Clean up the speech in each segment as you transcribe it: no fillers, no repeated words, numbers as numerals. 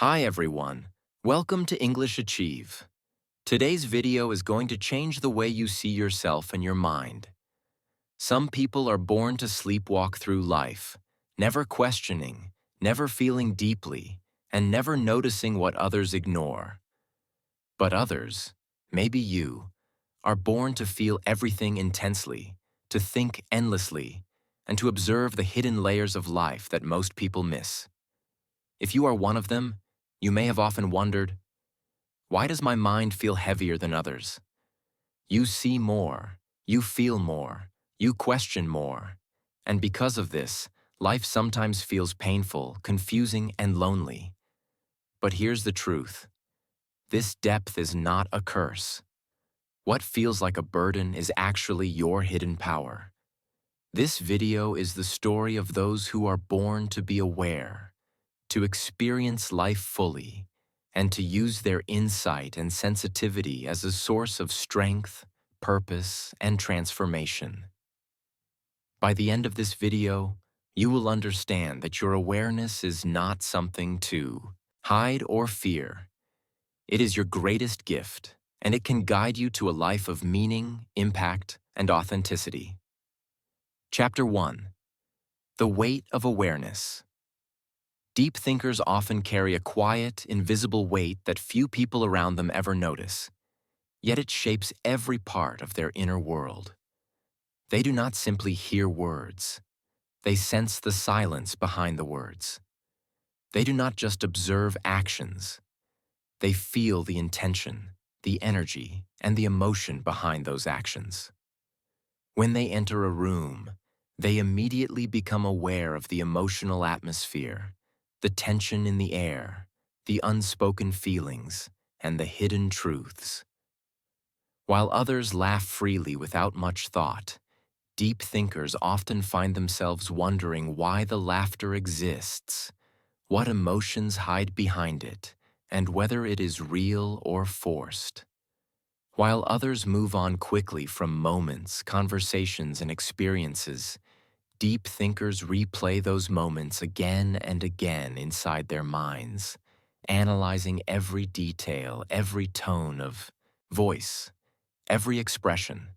Hi everyone, welcome to English Achieve. Today's video is going to change the way you see yourself and your mind. Some people are born to sleepwalk through life, never questioning, never feeling deeply, and never noticing what others ignore. But others, maybe you, are born to feel everything intensely, to think endlessly, and to observe the hidden layers of life that most people miss. If you are one of them, you may have often wondered, why does my mind feel heavier than others? You see more, you feel more, you question more. And because of this, life sometimes feels painful, confusing, and lonely. But here's the truth. This depth is not a curse. What feels like a burden is actually your hidden power. This video is the story of those who are born to be aware, to experience life fully, and to use their insight and sensitivity as a source of strength, purpose, and transformation. By the end of this video, you will understand that your awareness is not something to hide or fear. It is your greatest gift, and it can guide you to a life of meaning, impact, and authenticity. Chapter 1. The Weight of Awareness. Deep thinkers often carry a quiet, invisible weight that few people around them ever notice, yet it shapes every part of their inner world. They do not simply hear words. They sense the silence behind the words. They do not just observe actions. They feel the intention, the energy, and the emotion behind those actions. When they enter a room, they immediately become aware of the emotional atmosphere, the tension in the air, the unspoken feelings, and the hidden truths. While others laugh freely without much thought, deep thinkers often find themselves wondering why the laughter exists, what emotions hide behind it, and whether it is real or forced. While others move on quickly from moments, conversations, and experiences, deep thinkers replay those moments again and again inside their minds, analyzing every detail, every tone of voice, every expression,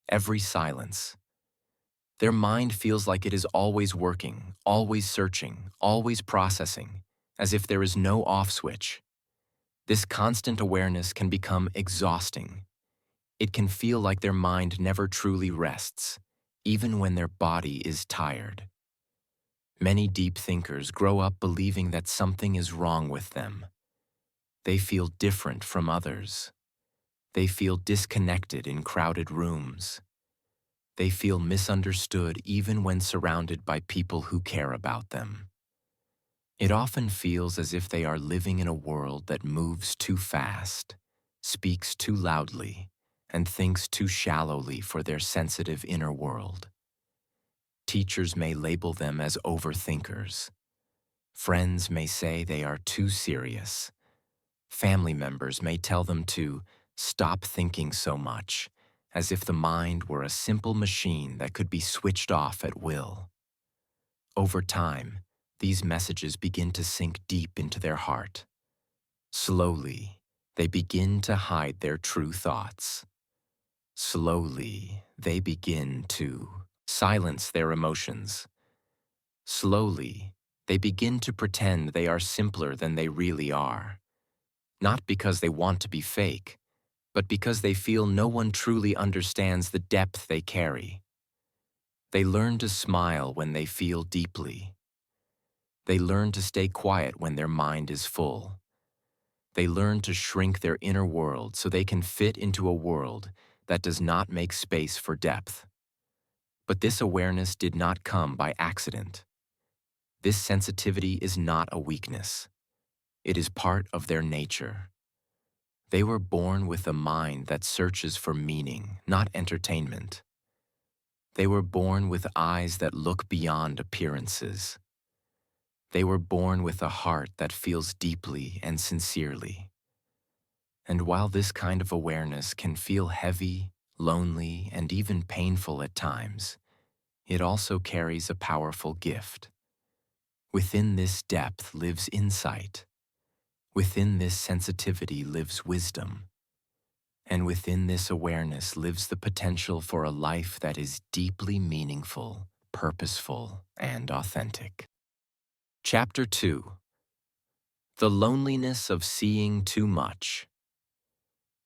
every silence. Their mind feels like it is always working, always searching, always processing, as if there is no off switch. This constant awareness can become exhausting. It can feel like their mind never truly rests, even when their body is tired. Many deep thinkers grow up believing that something is wrong with them. They feel different from others. They feel disconnected in crowded rooms. They feel misunderstood even when surrounded by people who care about them. It often feels as if they are living in a world that moves too fast, speaks too loudly, and thinks too shallowly for their sensitive inner world. Teachers may label them as overthinkers. Friends may say they are too serious. Family members may tell them to stop thinking so much, as if the mind were a simple machine that could be switched off at will. Over time, these messages begin to sink deep into their heart. Slowly, they begin to hide their true thoughts. Slowly, they begin to silence their emotions. Slowly, they begin to pretend they are simpler than they really are. Not because they want to be fake, but because they feel no one truly understands the depth they carry. They learn to smile when they feel deeply. They learn to stay quiet when their mind is full. They learn to shrink their inner world so they can fit into a world that does not make space for depth. But this awareness did not come by accident. This sensitivity is not a weakness. It is part of their nature. They were born with a mind that searches for meaning, not entertainment. They were born with eyes that look beyond appearances. They were born with a heart that feels deeply and sincerely. And while this kind of awareness can feel heavy, lonely, and even painful at times, it also carries a powerful gift. Within this depth lives insight. Within this sensitivity lives wisdom, and within this awareness lives the potential for a life that is deeply meaningful, purposeful, and authentic. Chapter 2: The Loneliness of Seeing Too Much.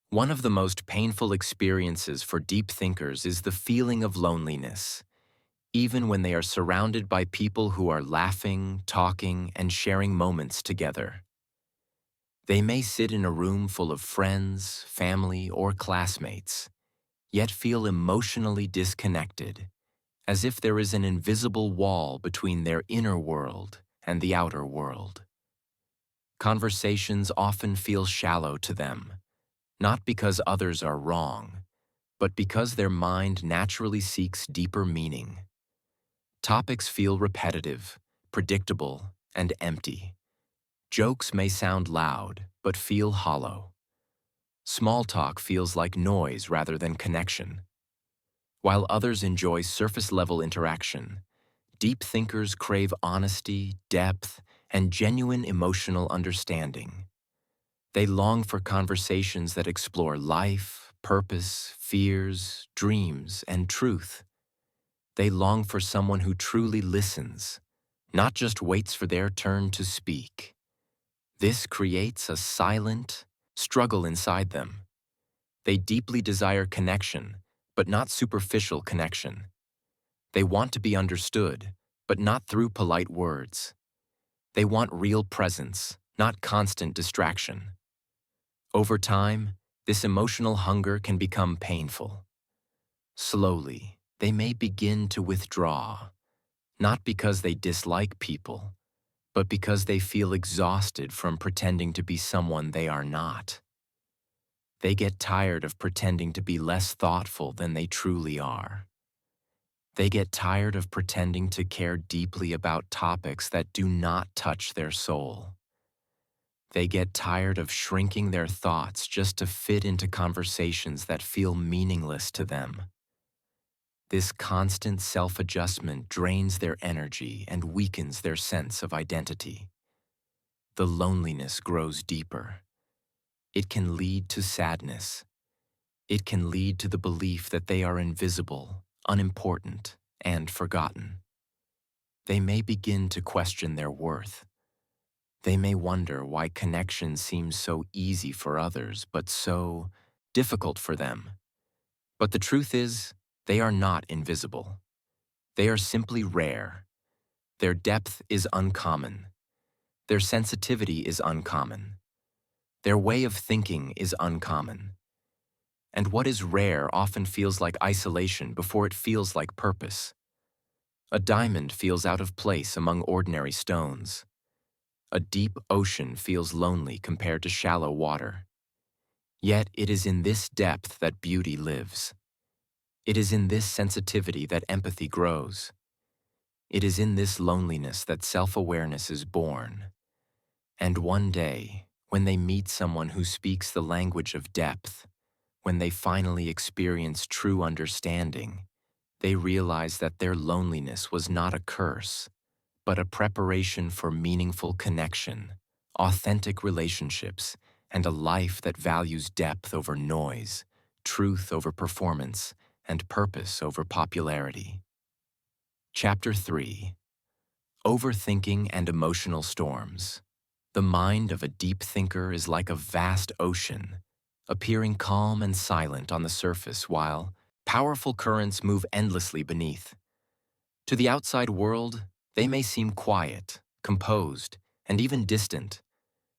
One of the most painful experiences for deep thinkers is the feeling of loneliness, even when they are surrounded by people who are laughing, talking, and sharing moments together. They may sit in a room full of friends, family, or classmates, yet feel emotionally disconnected, as if there is an invisible wall between their inner world and the outer world. Conversations often feel shallow to them, not because others are wrong, but because their mind naturally seeks deeper meaning. Topics feel repetitive, predictable, and empty. Jokes may sound loud, but feel hollow. Small talk feels like noise rather than connection. While others enjoy surface-level interaction, deep thinkers crave honesty, depth, and genuine emotional understanding. They long for conversations that explore life, purpose, fears, dreams, and truth. They long for someone who truly listens, not just waits for their turn to speak. This creates a silent struggle inside them. They deeply desire connection, but not superficial connection. They want to be understood, but not through polite words. They want real presence, not constant distraction. Over time, this emotional hunger can become painful. Slowly, they may begin to withdraw, not because they dislike people, but because they feel exhausted from pretending to be someone they are not. They get tired of pretending to be less thoughtful than they truly are. They get tired of pretending to care deeply about topics that do not touch their soul. They get tired of shrinking their thoughts just to fit into conversations that feel meaningless to them. This constant self-adjustment drains their energy and weakens their sense of identity. The loneliness grows deeper. It can lead to sadness. It can lead to the belief that they are invisible, unimportant, and forgotten. They may begin to question their worth. They may wonder why connection seems so easy for others but so difficult for them. But the truth is, they are not invisible. They are simply rare. Their depth is uncommon. Their sensitivity is uncommon. Their way of thinking is uncommon. And what is rare often feels like isolation before it feels like purpose. A diamond feels out of place among ordinary stones. A deep ocean feels lonely compared to shallow water. Yet it is in this depth that beauty lives. It is in this sensitivity that empathy grows. It is in this loneliness that self-awareness is born. And one day, when they meet someone who speaks the language of depth, when they finally experience true understanding, they realize that their loneliness was not a curse, but a preparation for meaningful connection, authentic relationships, and a life that values depth over noise, truth over performance, and purpose over popularity. Chapter 3: Overthinking and Emotional Storms. The mind of a deep thinker is like a vast ocean, appearing calm and silent on the surface while powerful currents move endlessly beneath. To the outside world, they may seem quiet, composed, and even distant,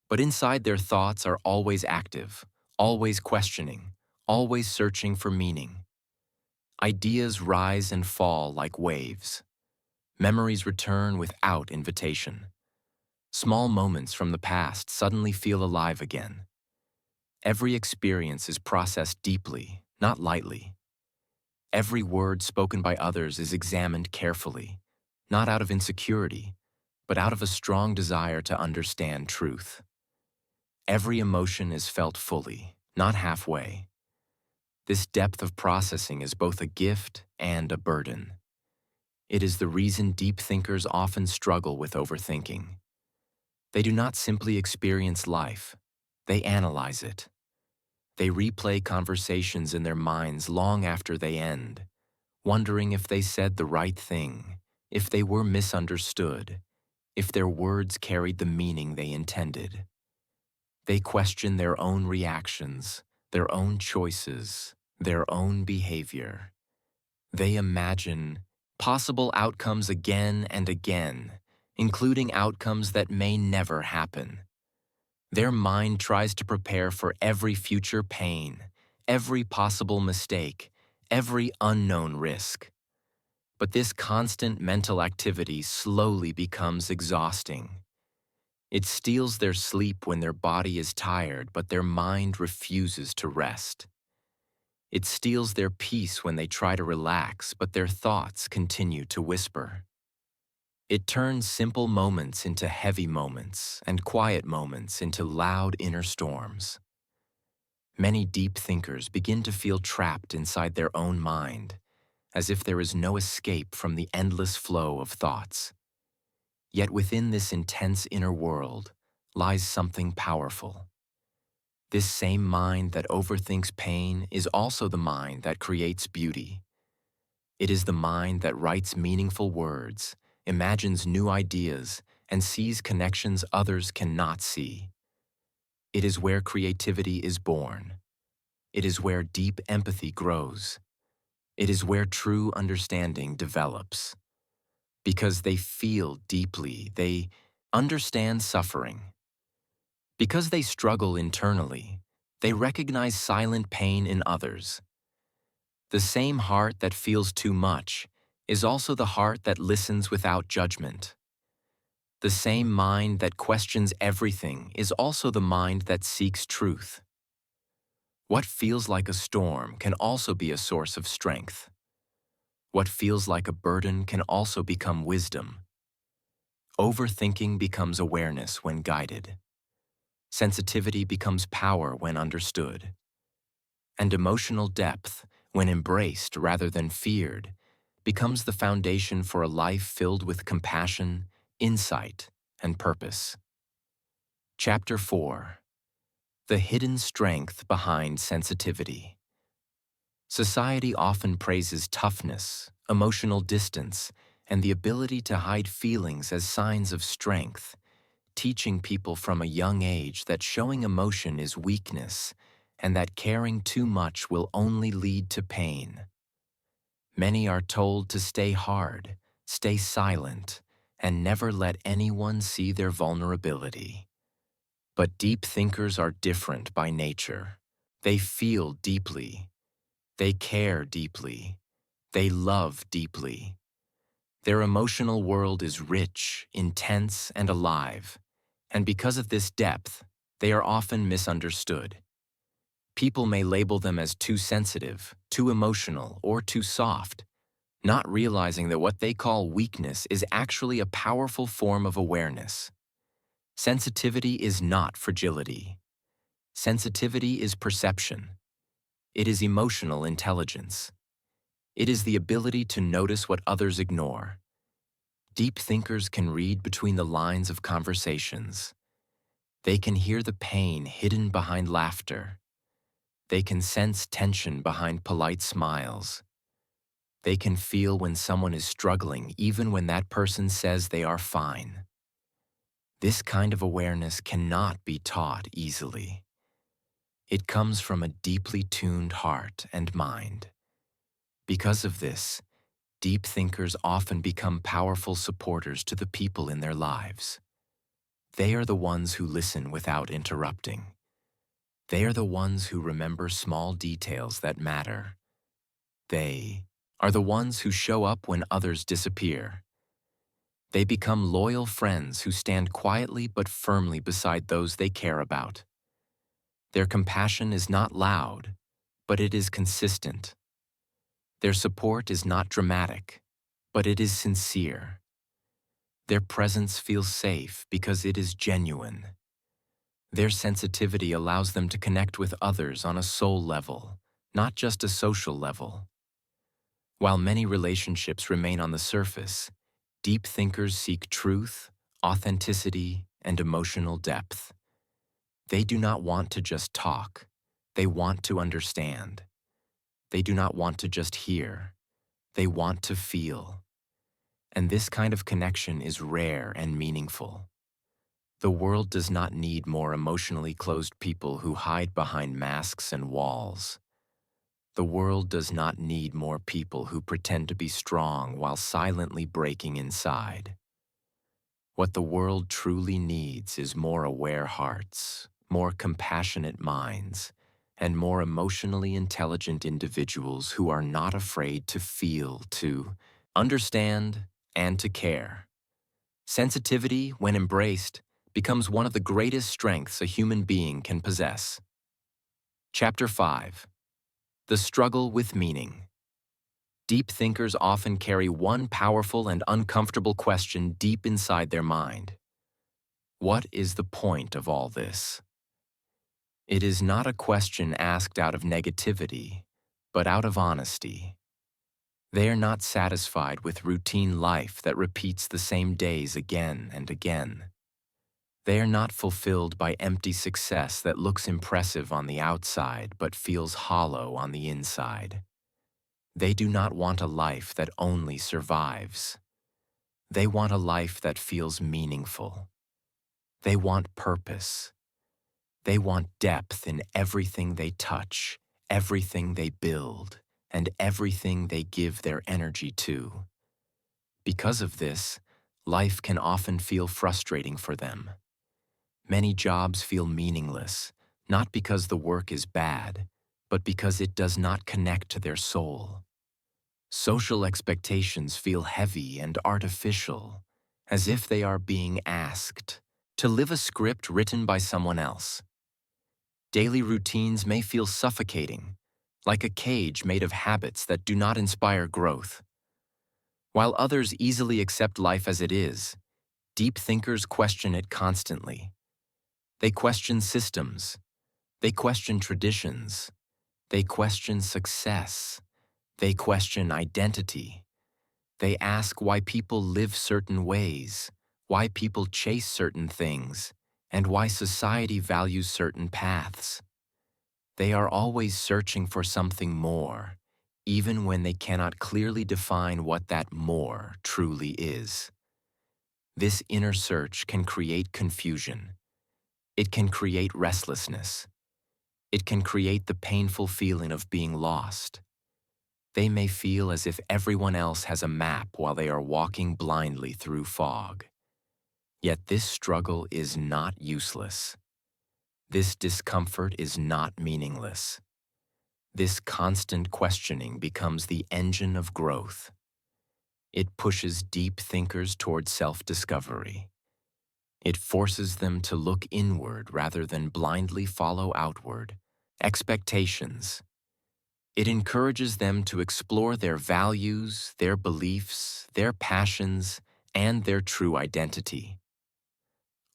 but inside their thoughts are always active, always questioning, always searching for meaning. Ideas rise and fall like waves. Memories return without invitation. Small moments from the past suddenly feel alive again. Every experience is processed deeply, not lightly. Every word spoken by others is examined carefully, not out of insecurity, but out of a strong desire to understand truth. Every emotion is felt fully, not halfway. This depth of processing is both a gift and a burden. It is the reason deep thinkers often struggle with overthinking. They do not simply experience life, they analyze it. They replay conversations in their minds long after they end, wondering if they said the right thing, if they were misunderstood, if their words carried the meaning they intended. They question their own reactions, their own choices, their own behavior. They imagine possible outcomes again and again, including outcomes that may never happen. Their mind tries to prepare for every future pain, every possible mistake, every unknown risk. But this constant mental activity slowly becomes exhausting. It steals their sleep when their body is tired, but their mind refuses to rest. It steals their peace when they try to relax, but their thoughts continue to whisper. It turns simple moments into heavy moments and quiet moments into loud inner storms. Many deep thinkers begin to feel trapped inside their own mind, as if there is no escape from the endless flow of thoughts. Yet within this intense inner world lies something powerful. This same mind that overthinks pain is also the mind that creates beauty. It is the mind that writes meaningful words, imagines new ideas, and sees connections others cannot see. It is where creativity is born. It is where deep empathy grows. It is where true understanding develops. Because they feel deeply, they understand suffering. Because they struggle internally, they recognize silent pain in others. The same heart that feels too much is also the heart that listens without judgment. The same mind that questions everything is also the mind that seeks truth. What feels like a storm can also be a source of strength. What feels like a burden can also become wisdom. Overthinking becomes awareness when guided. Sensitivity becomes power when understood. And emotional depth, when embraced rather than feared, becomes the foundation for a life filled with compassion, insight, and purpose. Chapter 4: The Hidden Strength Behind Sensitivity. Society often praises toughness, emotional distance, and the ability to hide feelings as signs of strength, teaching people from a young age that showing emotion is weakness and that caring too much will only lead to pain. Many are told to stay hard, stay silent, and never let anyone see their vulnerability. But deep thinkers are different by nature. They feel deeply. They care deeply. They love deeply. Their emotional world is rich, intense, and alive. And because of this depth, they are often misunderstood. People may label them as too sensitive, too emotional, or too soft, not realizing that what they call weakness is actually a powerful form of awareness. Sensitivity is not fragility. Sensitivity is perception. It is emotional intelligence. It is the ability to notice what others ignore. Deep thinkers can read between the lines of conversations. They can hear the pain hidden behind laughter. They can sense tension behind polite smiles. They can feel when someone is struggling even when that person says they are fine. This kind of awareness cannot be taught easily. It comes from a deeply tuned heart and mind. Because of this, deep thinkers often become powerful supporters to the people in their lives. They are the ones who listen without interrupting. They are the ones who remember small details that matter. They are the ones who show up when others disappear. They become loyal friends who stand quietly but firmly beside those they care about. Their compassion is not loud, but it is consistent. Their support is not dramatic, but it is sincere. Their presence feels safe because it is genuine. Their sensitivity allows them to connect with others on a soul level, not just a social level. While many relationships remain on the surface, deep thinkers seek truth, authenticity, and emotional depth. They do not want to just talk. They want to understand. They do not want to just hear. They want to feel. And this kind of connection is rare and meaningful. The world does not need more emotionally closed people who hide behind masks and walls. The world does not need more people who pretend to be strong while silently breaking inside. What the world truly needs is more aware hearts, more compassionate minds, and more emotionally intelligent individuals who are not afraid to feel, to understand, and to care. Sensitivity, when embraced, becomes one of the greatest strengths a human being can possess. Chapter 5. The Struggle with Meaning. Deep thinkers often carry one powerful and uncomfortable question deep inside their mind. What is the point of all this? It is not a question asked out of negativity, but out of honesty. They are not satisfied with routine life that repeats the same days again and again. They are not fulfilled by empty success that looks impressive on the outside but feels hollow on the inside. They do not want a life that only survives. They want a life that feels meaningful. They want purpose. They want depth in everything they touch, everything they build, and everything they give their energy to. Because of this, life can often feel frustrating for them. Many jobs feel meaningless, not because the work is bad, but because it does not connect to their soul. Social expectations feel heavy and artificial, as if they are being asked to live a script written by someone else. Daily routines may feel suffocating, like a cage made of habits that do not inspire growth. While others easily accept life as it is, deep thinkers question it constantly. They question systems. They question traditions. They question success. They question identity. They ask why people live certain ways, why people chase certain things, and why society values certain paths. They are always searching for something more, even when they cannot clearly define what that more truly is. This inner search can create confusion. It can create restlessness. It can create the painful feeling of being lost. They may feel as if everyone else has a map while they are walking blindly through fog. Yet this struggle is not useless. This discomfort is not meaningless. This constant questioning becomes the engine of growth. It pushes deep thinkers toward self-discovery. It forces them to look inward rather than blindly follow outward expectations. It encourages them to explore their values, their beliefs, their passions, and their true identity.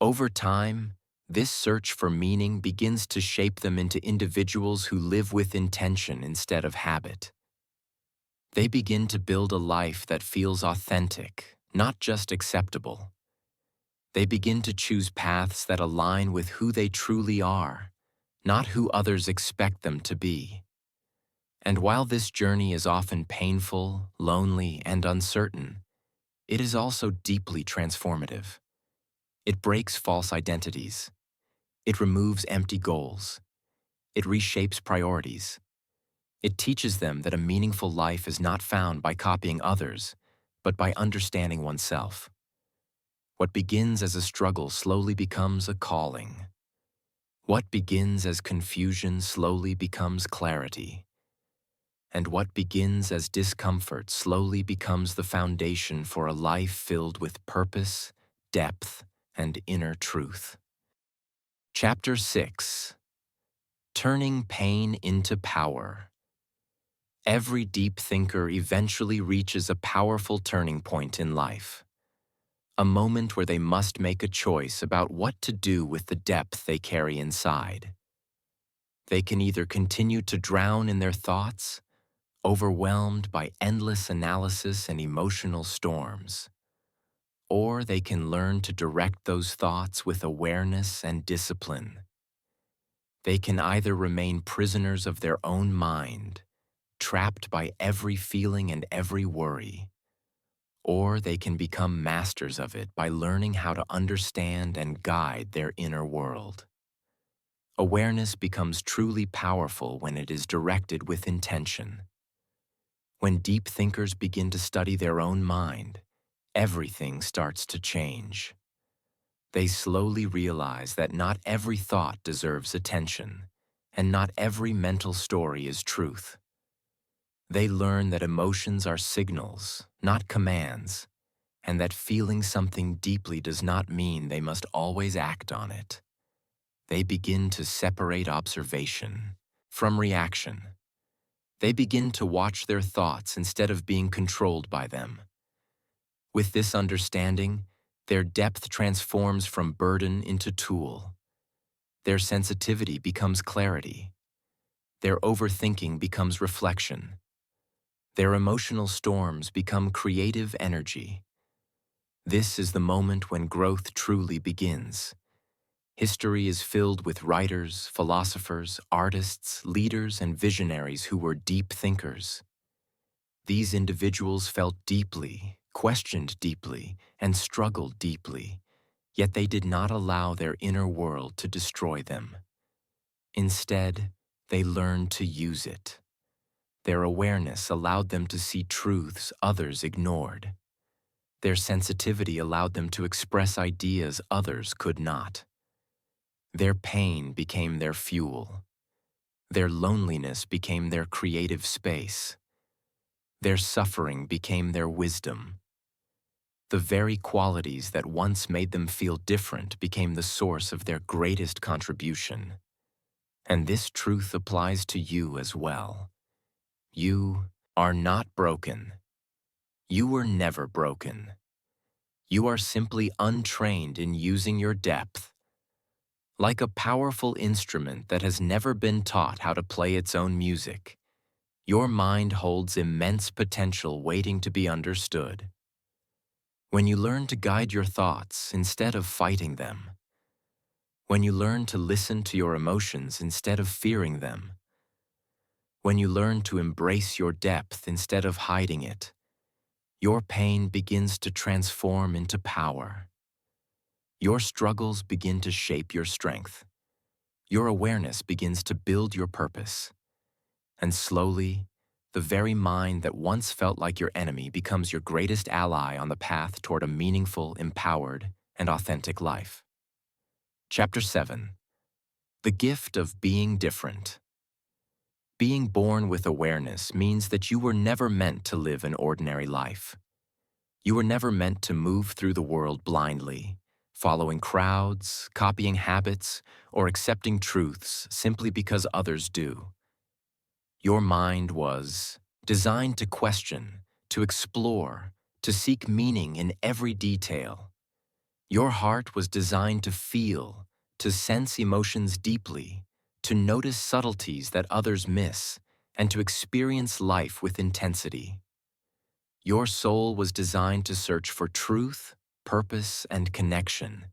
Over time, this search for meaning begins to shape them into individuals who live with intention instead of habit. They begin to build a life that feels authentic, not just acceptable. They begin to choose paths that align with who they truly are, not who others expect them to be. And while this journey is often painful, lonely, and uncertain, it is also deeply transformative. It breaks false identities. It removes empty goals. It reshapes priorities. It teaches them that a meaningful life is not found by copying others, but by understanding oneself. What begins as a struggle slowly becomes a calling. What begins as confusion slowly becomes clarity. And what begins as discomfort slowly becomes the foundation for a life filled with purpose, depth, and inner truth. Chapter 6. Turning Pain into Power. Every deep thinker eventually reaches a powerful turning point in life. A moment where they must make a choice about what to do with the depth they carry inside. They can either continue to drown in their thoughts, overwhelmed by endless analysis and emotional storms, or they can learn to direct those thoughts with awareness and discipline. They can either remain prisoners of their own mind, trapped by every feeling and every worry, or they can become masters of it by learning how to understand and guide their inner world. Awareness becomes truly powerful when it is directed with intention. When deep thinkers begin to study their own mind, everything starts to change. They slowly realize that not every thought deserves attention, and not every mental story is truth. They learn that emotions are signals, not commands, and that feeling something deeply does not mean they must always act on it. They begin to separate observation from reaction. They begin to watch their thoughts instead of being controlled by them. With this understanding, their depth transforms from burden into tool. Their sensitivity becomes clarity. Their overthinking becomes reflection. Their emotional storms become creative energy. This is the moment when growth truly begins. History is filled with writers, philosophers, artists, leaders, and visionaries who were deep thinkers. These individuals felt deeply, questioned deeply, and struggled deeply, yet they did not allow their inner world to destroy them. Instead, they learned to use it. Their awareness allowed them to see truths others ignored. Their sensitivity allowed them to express ideas others could not. Their pain became their fuel. Their loneliness became their creative space. Their suffering became their wisdom. The very qualities that once made them feel different became the source of their greatest contribution. And this truth applies to you as well. You are not broken. You were never broken. You are simply untrained in using your depth. Like a powerful instrument that has never been taught how to play its own music, your mind holds immense potential waiting to be understood. When you learn to guide your thoughts instead of fighting them, when you learn to listen to your emotions instead of fearing them, when you learn to embrace your depth instead of hiding it, your pain begins to transform into power. Your struggles begin to shape your strength. Your awareness begins to build your purpose. And slowly, the very mind that once felt like your enemy becomes your greatest ally on the path toward a meaningful, empowered, and authentic life. Chapter 7. The Gift of Being Different. Being born with awareness means that you were never meant to live an ordinary life. You were never meant to move through the world blindly, following crowds, copying habits, or accepting truths simply because others do. Your mind was designed to question, to explore, to seek meaning in every detail. Your heart was designed to feel, to sense emotions deeply, to notice subtleties that others miss, and to experience life with intensity. Your soul was designed to search for truth, purpose, and connection,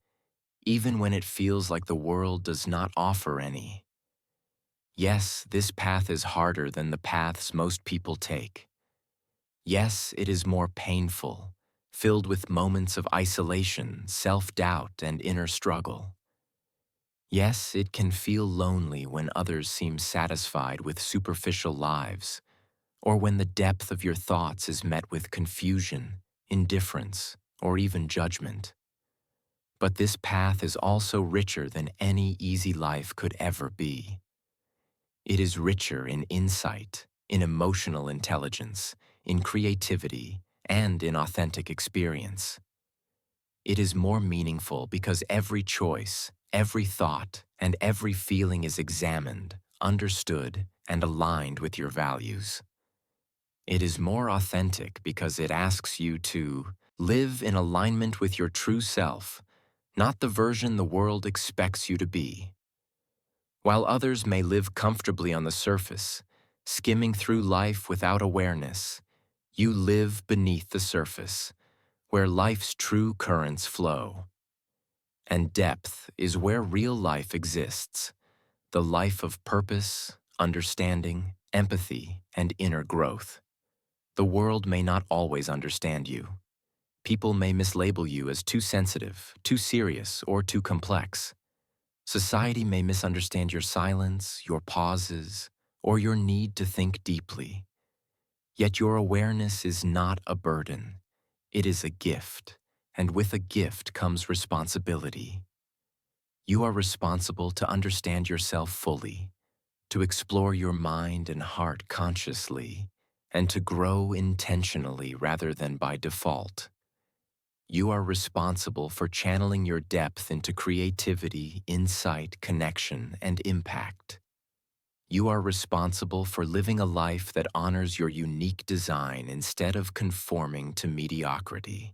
even when it feels like the world does not offer any. Yes, this path is harder than the paths most people take. Yes, it is more painful, filled with moments of isolation, self-doubt, and inner struggle. Yes, it can feel lonely when others seem satisfied with superficial lives, or when the depth of your thoughts is met with confusion, indifference, or even judgment. But this path is also richer than any easy life could ever be. It is richer in insight, in emotional intelligence, in creativity, and in authentic experience. It is more meaningful because every choice, every thought, and every feeling is examined, understood, and aligned with your values. It is more authentic because it asks you to live in alignment with your true self, not the version the world expects you to be. While others may live comfortably on the surface, skimming through life without awareness, you live beneath the surface, where life's true currents flow. And depth is where real life exists, the life of purpose, understanding, empathy, and inner growth. The world may not always understand you. People may mislabel you as too sensitive, too serious, or too complex. Society may misunderstand your silence, your pauses, or your need to think deeply. Yet your awareness is not a burden. It is a gift, and with a gift comes responsibility. You are responsible to understand yourself fully, to explore your mind and heart consciously, and to grow intentionally rather than by default. You are responsible for channeling your depth into creativity, insight, connection, and impact. You are responsible for living a life that honors your unique design instead of conforming to mediocrity.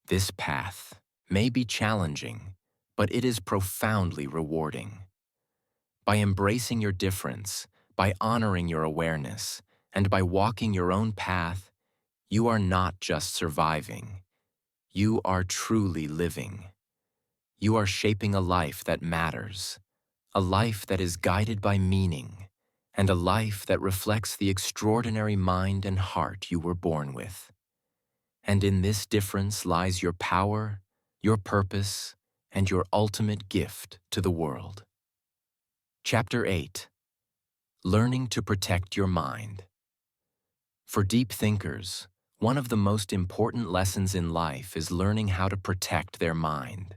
This path may be challenging, but it is profoundly rewarding. By embracing your difference, by honoring your awareness, and by walking your own path, you are not just surviving. You are truly living. You are shaping a life that matters, a life that is guided by meaning, and a life that reflects the extraordinary mind and heart you were born with. And in this difference lies your power, your purpose, and your ultimate gift to the world. Chapter 8. Learning to Protect Your Mind. For deep thinkers, one of the most important lessons in life is learning how to protect their mind.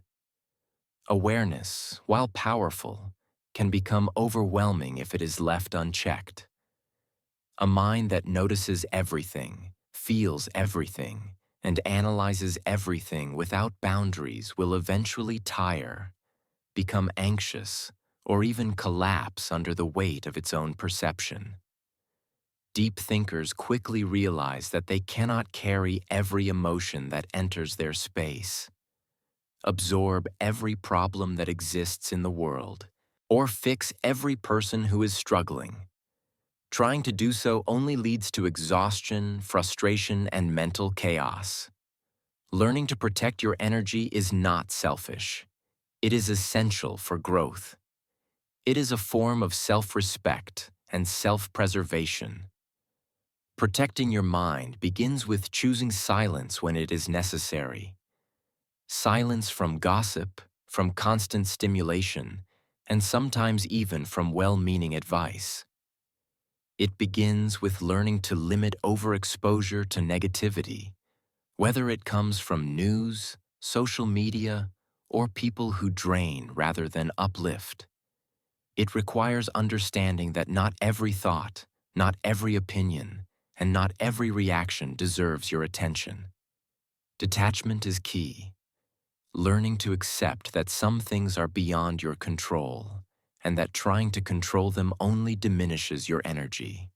Awareness, while powerful, can become overwhelming if it is left unchecked. A mind that notices everything, feels everything, and analyzes everything without boundaries will eventually tire, become anxious, or even collapse under the weight of its own perception. Deep thinkers quickly realize that they cannot carry every emotion that enters their space, absorb every problem that exists in the world, or fix every person who is struggling. Trying to do so only leads to exhaustion, frustration, and mental chaos. Learning to protect your energy is not selfish. It is essential for growth. It is a form of self-respect and self-preservation. Protecting your mind begins with choosing silence when it is necessary. Silence from gossip, from constant stimulation, and sometimes even from well-meaning advice. It begins with learning to limit overexposure to negativity, whether it comes from news, social media, or people who drain rather than uplift. It requires understanding that not every thought, not every opinion, and not every reaction deserves your attention. Detachment is key. Learning to accept that some things are beyond your control, and that trying to control them only diminishes your energy.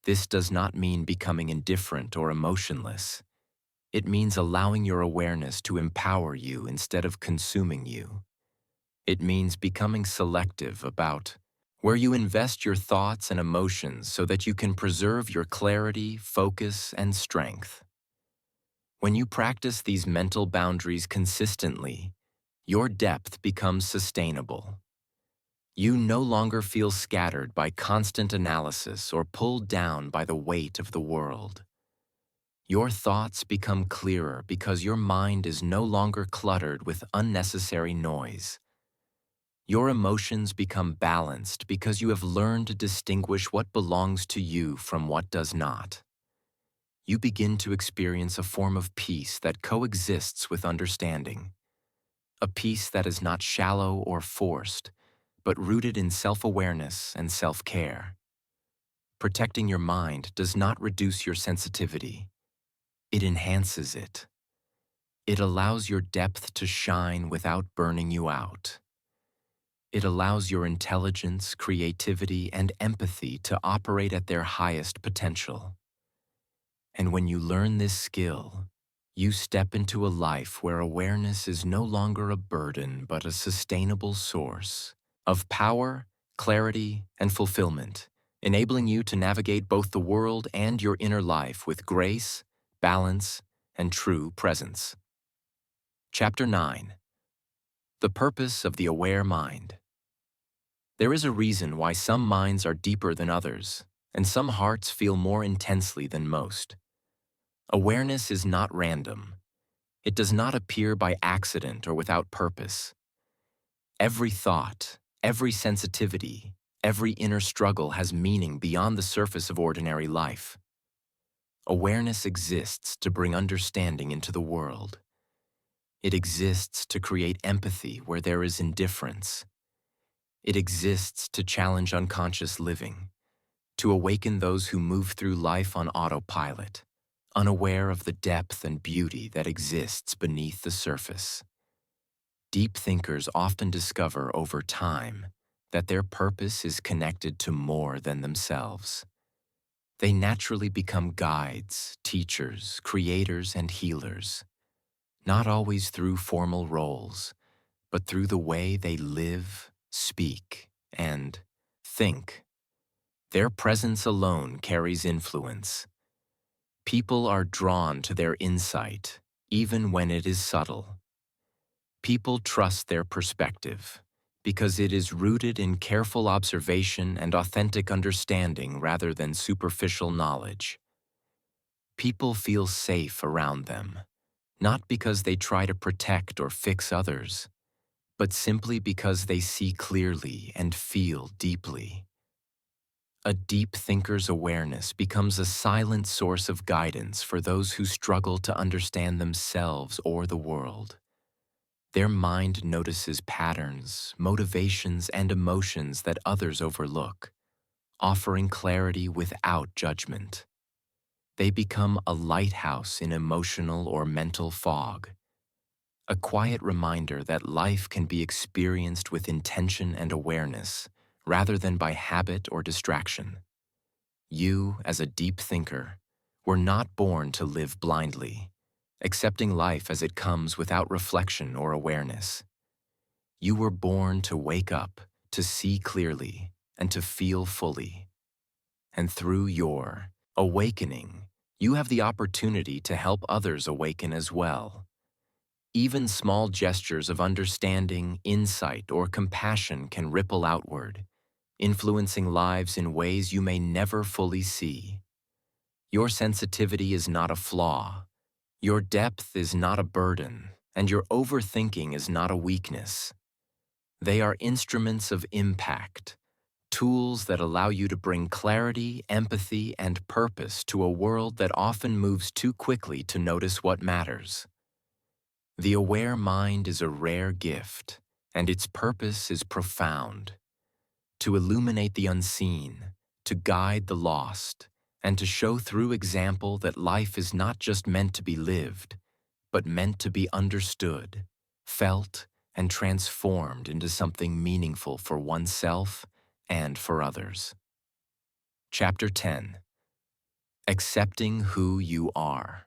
This does not mean becoming indifferent or emotionless. It means allowing your awareness to empower you instead of consuming you. It means becoming selective about where you invest your thoughts and emotions so that you can preserve your clarity, focus, and strength. When you practice these mental boundaries consistently, your depth becomes sustainable. You no longer feel scattered by constant analysis or pulled down by the weight of the world. Your thoughts become clearer because your mind is no longer cluttered with unnecessary noise. Your emotions become balanced because you have learned to distinguish what belongs to you from what does not. You begin to experience a form of peace that coexists with understanding. A peace that is not shallow or forced, but rooted in self-awareness and self-care. Protecting your mind does not reduce your sensitivity. It enhances it. It allows your depth to shine without burning you out. It allows your intelligence, creativity, and empathy to operate at their highest potential. And when you learn this skill, you step into a life where awareness is no longer a burden but a sustainable source of power, clarity, and fulfillment, enabling you to navigate both the world and your inner life with grace, balance, and true presence. Chapter 9. The Purpose of the Aware Mind. There is a reason why some minds are deeper than others, and some hearts feel more intensely than most. Awareness is not random. It does not appear by accident or without purpose. Every thought, every sensitivity, every inner struggle has meaning beyond the surface of ordinary life. Awareness exists to bring understanding into the world. It exists to create empathy where there is indifference. It exists to challenge unconscious living, to awaken those who move through life on autopilot, unaware of the depth and beauty that exists beneath the surface. Deep thinkers often discover over time that their purpose is connected to more than themselves. They naturally become guides, teachers, creators, and healers, not always through formal roles, but through the way they live, speak, and think. Their presence alone carries influence. People are drawn to their insight, even when it is subtle. People trust their perspective because it is rooted in careful observation and authentic understanding rather than superficial knowledge. People feel safe around them, not because they try to protect or fix others, but simply because they see clearly and feel deeply. A deep thinker's awareness becomes a silent source of guidance for those who struggle to understand themselves or the world. Their mind notices patterns, motivations, and emotions that others overlook, offering clarity without judgment. They become a lighthouse in emotional or mental fog, a quiet reminder that life can be experienced with intention and awareness, rather than by habit or distraction. You, as a deep thinker, were not born to live blindly, accepting life as it comes without reflection or awareness. You were born to wake up, to see clearly, and to feel fully. And through your awakening, you have the opportunity to help others awaken as well. Even small gestures of understanding, insight, or compassion can ripple outward, influencing lives in ways you may never fully see. Your sensitivity is not a flaw. Your depth is not a burden, and your overthinking is not a weakness. They are instruments of impact, tools that allow you to bring clarity, empathy, and purpose to a world that often moves too quickly to notice what matters. The aware mind is a rare gift, and its purpose is profound: to illuminate the unseen, to guide the lost, and to show through example that life is not just meant to be lived, but meant to be understood, felt, and transformed into something meaningful for oneself and for others. Chapter 10. Accepting Who You Are.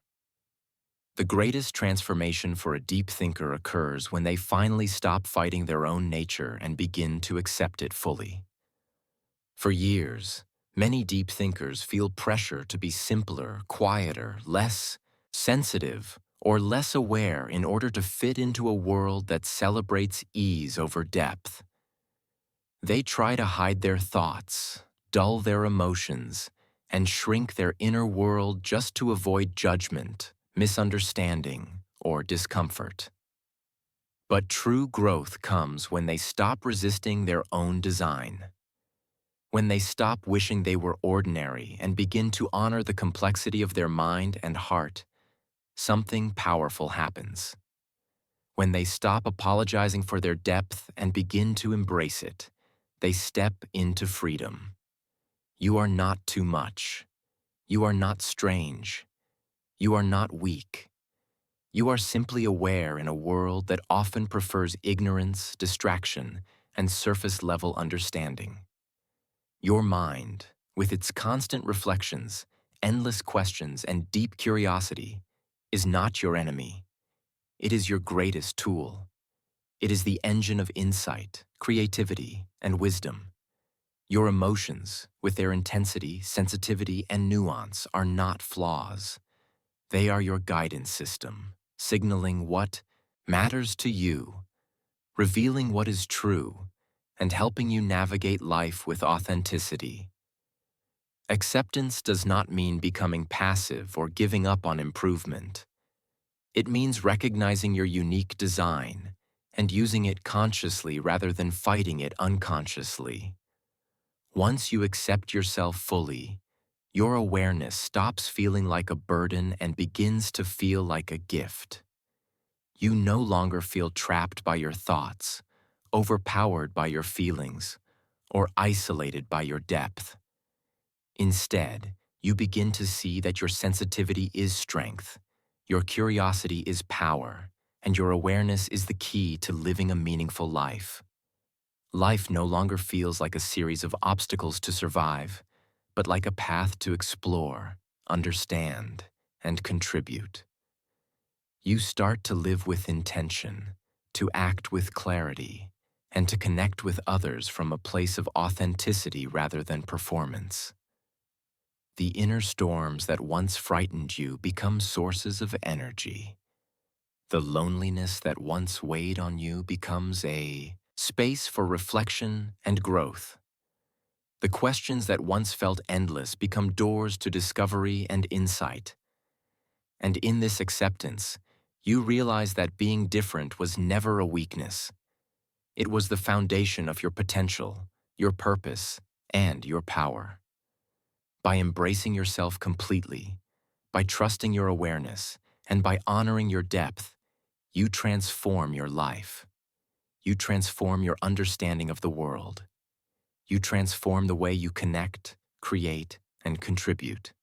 The greatest transformation for a deep thinker occurs when they finally stop fighting their own nature and begin to accept it fully. For years, many deep thinkers feel pressure to be simpler, quieter, less sensitive, or less aware in order to fit into a world that celebrates ease over depth. They try to hide their thoughts, dull their emotions, and shrink their inner world just to avoid judgment, misunderstanding, or discomfort. But true growth comes when they stop resisting their own design. When they stop wishing they were ordinary and begin to honor the complexity of their mind and heart, something powerful happens. When they stop apologizing for their depth and begin to embrace it, they step into freedom. You are not too much. You are not strange. You are not weak. You are simply aware in a world that often prefers ignorance, distraction, and surface-level understanding. Your mind, with its constant reflections, endless questions, and deep curiosity, is not your enemy. It is your greatest tool. It is the engine of insight, creativity, and wisdom. Your emotions, with their intensity, sensitivity, and nuance, are not flaws. They are your guidance system, signaling what matters to you, revealing what is true, and helping you navigate life with authenticity. Acceptance does not mean becoming passive or giving up on improvement. It means recognizing your unique design and using it consciously rather than fighting it unconsciously. Once you accept yourself fully, your awareness stops feeling like a burden and begins to feel like a gift. You no longer feel trapped by your thoughts, overpowered by your feelings, or isolated by your depth. Instead, you begin to see that your sensitivity is strength, your curiosity is power, and your awareness is the key to living a meaningful life. Life no longer feels like a series of obstacles to survive, but like a path to explore, understand, and contribute. You start to live with intention, to act with clarity, and to connect with others from a place of authenticity rather than performance. The inner storms that once frightened you become sources of energy. The loneliness that once weighed on you becomes a space for reflection and growth. The questions that once felt endless become doors to discovery and insight. And in this acceptance, you realize that being different was never a weakness. It was the foundation of your potential, your purpose, and your power. By embracing yourself completely, by trusting your awareness, and by honoring your depth, you transform your life. You transform your understanding of the world. You transform the way you connect, create, and contribute.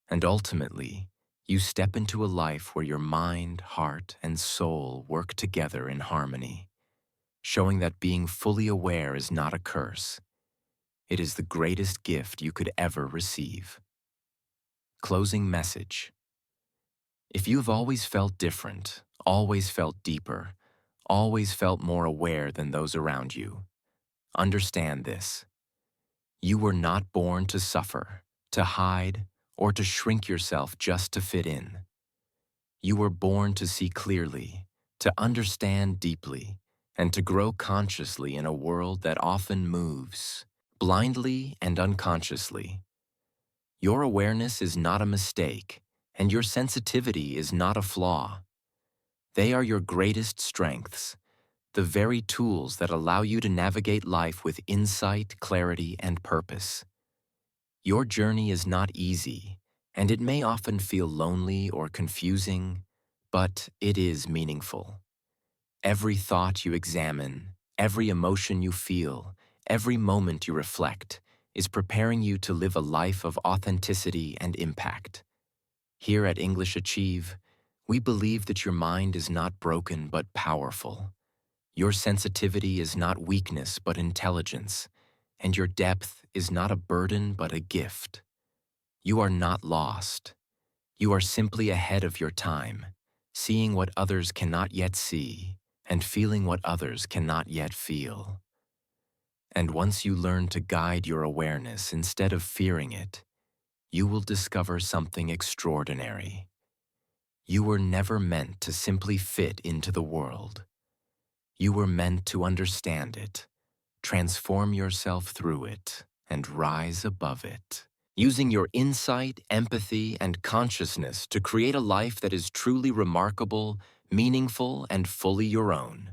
And ultimately, you step into a life where your mind, heart, and soul work together in harmony, showing that being fully aware is not a curse. It is the greatest gift you could ever receive. Closing message. If you have always felt different, always felt deeper, always felt more aware than those around you, understand this. You were not born to suffer, to hide, or to shrink yourself just to fit in. You were born to see clearly, to understand deeply, and to grow consciously in a world that often moves, blindly and unconsciously. Your awareness is not a mistake, and your sensitivity is not a flaw. They are your greatest strengths, the very tools that allow you to navigate life with insight, clarity, and purpose. Your journey is not easy, and it may often feel lonely or confusing, but it is meaningful. Every thought you examine, every emotion you feel, every moment you reflect, is preparing you to live a life of authenticity and impact. Here at English Achieve, we believe that your mind is not broken but powerful. Your sensitivity is not weakness but intelligence, and your depth is not a burden but a gift. You are not lost. You are simply ahead of your time, seeing what others cannot yet see, and feeling what others cannot yet feel. And once you learn to guide your awareness instead of fearing it, you will discover something extraordinary. You were never meant to simply fit into the world. You were meant to understand it, transform yourself through it, and rise above it, using your insight, empathy, and consciousness to create a life that is truly remarkable, meaningful, and fully your own.